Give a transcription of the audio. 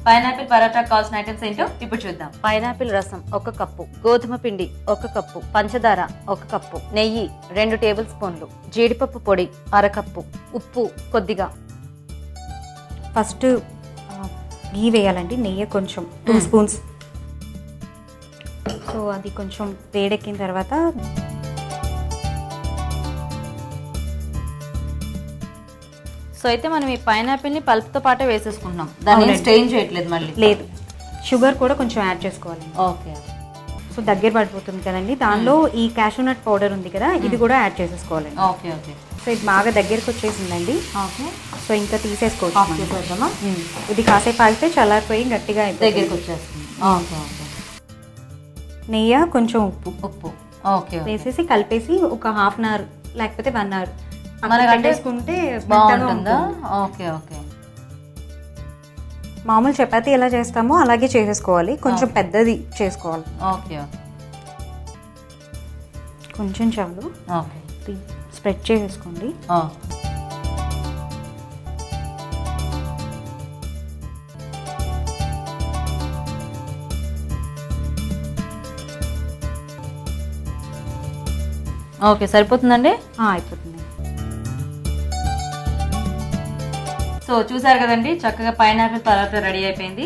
Pineapple parotta కావాల్సిన items ఏంటో ఇప్పుడు చూద్దాం. పైనాపిల్ రసం 1 కప్పు, గోధుమ పిండి 1 కప్పు, పంచదార 1 కప్పు, నెయ్యి 2 టేబుల్ స్పూన్లు, జీడిపప్పు పొడి 1/2 కప్పు, ఉప్పు కొద్దిగా. ఫస్ట్ గీ వేయాలండి, నెయ్యి కొంచెం 2 స్పూన్స్. సో అది కొంచెం వేడెక్కిన తర్వాత సో అయితే మనం ఈ పైనాపిల్ ని పల్ప్ తో పాటే వేసేసుకుంటున్నాం, దాన్ని స్ట్రెయిన్ చేయట్లేదు మళ్ళీ. లేదు, షుగర్ కూడా కొంచెం యాడ్ చేసుకోవాలి. ఓకే. సో దగ్గర పడిపోతుంది కదండి, దానిలో ఈ క్యాషూ నట్ పౌడర్ ఉంది కదా, ఇది కూడా యాడ్ చేసేసుకోవాలండి. Okay okay. సో ఇది బాగా దగ్గరికి వచ్చేసిందండి. ఓకే. సో ఇంకా తీసేసుకోవచ్చు. చేసేద్దామా? ఇది కాసేపు ఆగితే చల్లారిపోయి గట్టిగా దగ్గరికి వచ్చేస్తుంది. Okay okay. నెయ్యి కొంచెం ఉప్పు ఉప్పు ఓకే వేసేసి కలిపేసి ఒక హాఫ్ అన్ అవర్ లేకపోతే 1 అవర్ మనకంటే బాగుంటుందా? Okay okay. మామూలు చపాతీ ఎలా చేస్తామో అలాగే చేసేసుకోవాలి, కొంచెం పెద్దది చేసుకోవాలి. Okay okay. కొంచెం చాలు. ఓకే. స్ప్రెడ్ చేసేసుకోండి. ఓకే సరిపోతుందండి. అయిపోతుంది. సో చూసారు కదండి, చక్కగా పైనాపిల్ పరోటా రెడీ అయిపోయింది.